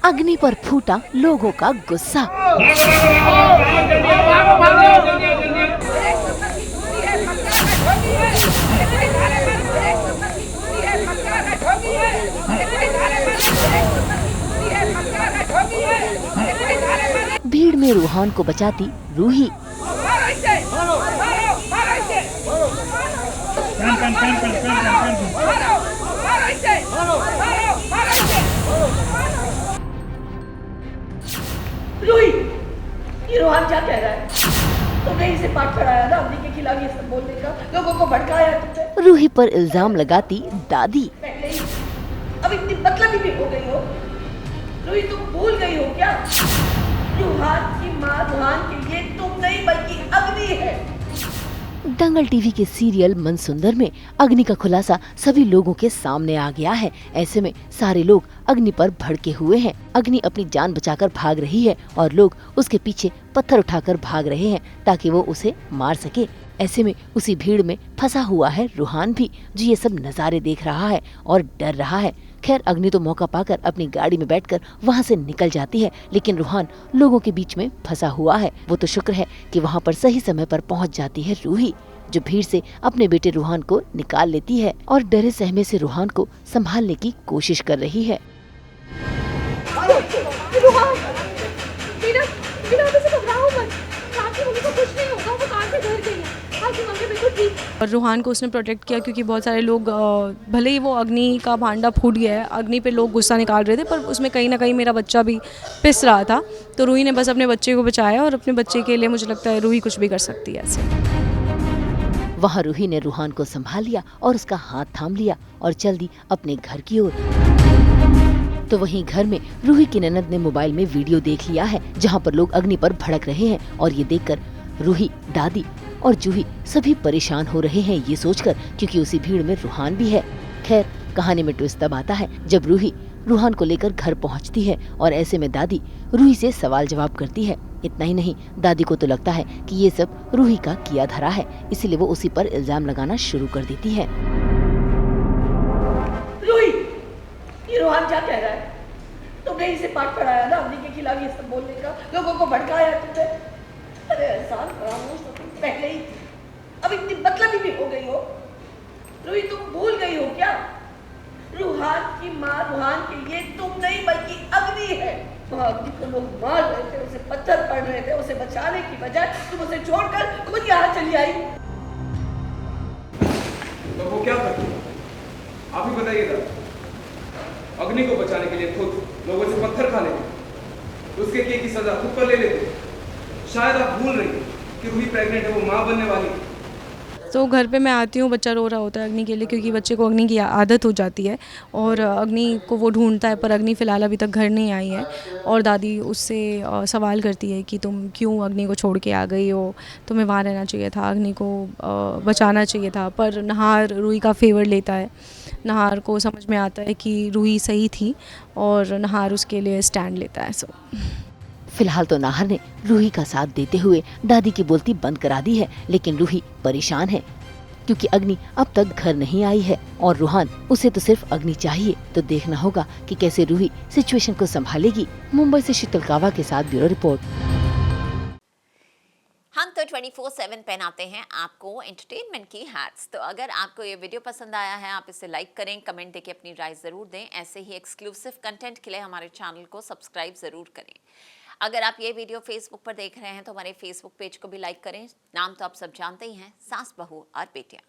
अग्नि पर फूटा लोगों का गुस्सा। भीड़ में रूहान को बचाती रूही। रूही, ये रूहान क्या कह रहा है? तुमने इसे पाठ पढ़ाया ना अग्नि के खिलाफ ये सब बोलने का, लोगों को भड़काया तुमने। रूही पर इल्जाम लगाती दादी। पहले ही अब इतनी मतलबी भी हो गई हो। रूही तुम भूल गई हो क्या? रूहान की माँ रूहान के लिए तुम नहीं बल्कि अग्नि है। दंगल टीवी के सीरियल मनसुंदर में अग्नि का खुलासा सभी लोगों के सामने आ गया है। ऐसे में सारे लोग अग्नि पर भड़के हुए हैं। अग्नि अपनी जान बचाकर भाग रही है और लोग उसके पीछे पत्थर उठाकर भाग रहे हैं ताकि वो उसे मार सके। ऐसे में उसी भीड़ में फंसा हुआ है रूहान भी, जो ये सब नज़ारे देख रहा है और डर रहा है। खैर अग्नि तो मौका पाकर अपनी गाड़ी में बैठकर वहाँ से निकल जाती है, लेकिन रूहान लोगों के बीच में फंसा हुआ है। वो तो शुक्र है कि वहाँ पर सही समय पर पहुँच जाती है रूही, जो भीड़ से अपने बेटे रूहान को निकाल लेती है और डरे सहमे से रूहान को संभालने की कोशिश कर रही है। और रूहान को उसने प्रोटेक्ट किया क्योंकि बहुत सारे लोग भले ही वो अग्नि का भांडा फूट गया है, अग्नि पे लोग गुस्सा निकाल रहे थे, पर उसमें कहीं ना कहीं मेरा बच्चा भी पिस रहा था, तो रूही ने बस अपने बच्चे को बचाया और अपने बच्चे के लिए मुझे लगता है रूही कुछ भी कर सकती है ऐसे। वहाँ रूही ने रूहान को संभाल लिया और उसका हाथ थाम लिया और चल दी अपने घर की ओर। तो वहीं घर में रूही की ननद ने मोबाइल में वीडियो देख लिया है जहाँ पर लोग अग्नि पर भड़क रहे हैं और ये देखकर रूही, दादी और जूही सभी परेशान हो रहे हैं ये सोचकर, क्योंकि उसी भीड़ में रूहान भी है। खैर कहानी में ट्विस्ट तब आता है जब रूही रूहान को लेकर घर पहुंचती है और ऐसे में दादी रूही से सवाल जवाब करती है। इतना ही नहीं, दादी को तो लगता है कि ये सब रूही का किया धरा है, इसीलिए वो उसी पर इल्जाम लगाना शुरू कर देती है। रूही, ये रूहान क्या कह रहा है? तुमने इसे पाठ पढ़ाया ना अग्नि के खिलाफ ये सब बोलने का, लोगों को भड़काया तुमने। अरे एहसान फरामोश तो तुम पहले ही अब इतनी मतलबी भी हो गई हो। रूही तुम भूल गई हो क्या? रूहान की माँ रूहान के लिए तुम नहीं बल्कि अग्नि है। वहाँ अग्नि को लोग मार रहे थे, उसे पत्थर पड़ रहे थे, उसे बचाने की बजाय तुम उसे छोड़कर खुद यहाँ चली आई। तो वो क्या करती है? आप ही बताइएगा। अग्नि को बचाने के लिए खुद लोगों से पत्थर खा लेते, उसके किए की सजा खुद पर ले लेते। शायद आप भूल रही कि रूही प्रेग्नेंट है, वो माँ बनने वाली है। तो घर पे मैं आती हूँ, बच्चा रो रहा होता है अग्नि के लिए, क्योंकि बच्चे को अग्नि की आदत हो जाती है और अग्नि को वो ढूंढता है, पर अग्नि फ़िलहाल अभी तक घर नहीं आई है। और दादी उससे सवाल करती है कि तुम क्यों अग्नि को छोड़ के आ गई हो, तुम्हें वहाँ रहना चाहिए था, अग्नि को बचाना चाहिए था। पर नहार रूही का फेवर लेता है। नहार को समझ में आता है कि रूही सही थी और नहार उसके लिए स्टैंड लेता है। सो फिलहाल तो नाहर ने रूही का साथ देते हुए दादी की बोलती बंद करा दी है, लेकिन रूही परेशान है क्योंकि अग्नि अब तक घर नहीं आई है और रूहान उसे तो सिर्फ अग्नि चाहिए। तो देखना होगा कि कैसे रूही सिचुएशन को संभालेगी। मुंबई से शीतल कावा के साथ ब्यूरो रिपोर्ट। हम तो 24/7 पहनाते हैं आपको एंटरटेनमेंट की हैट्स। तो अगर आपको ये वीडियो पसंद आया है, आप इसे लाइक करें, कमेंट देके अपनी राय ज़रूर दें। ऐसे ही एक्सक्लूसिव कंटेंट के लिए हमारे चैनल को सब्सक्राइब ज़रूर करें। अगर आप ये वीडियो फेसबुक पर देख रहे हैं तो हमारे फेसबुक पेज को भी लाइक करें। नाम तो आप सब जानते ही हैं, सास बहू और बेटियां।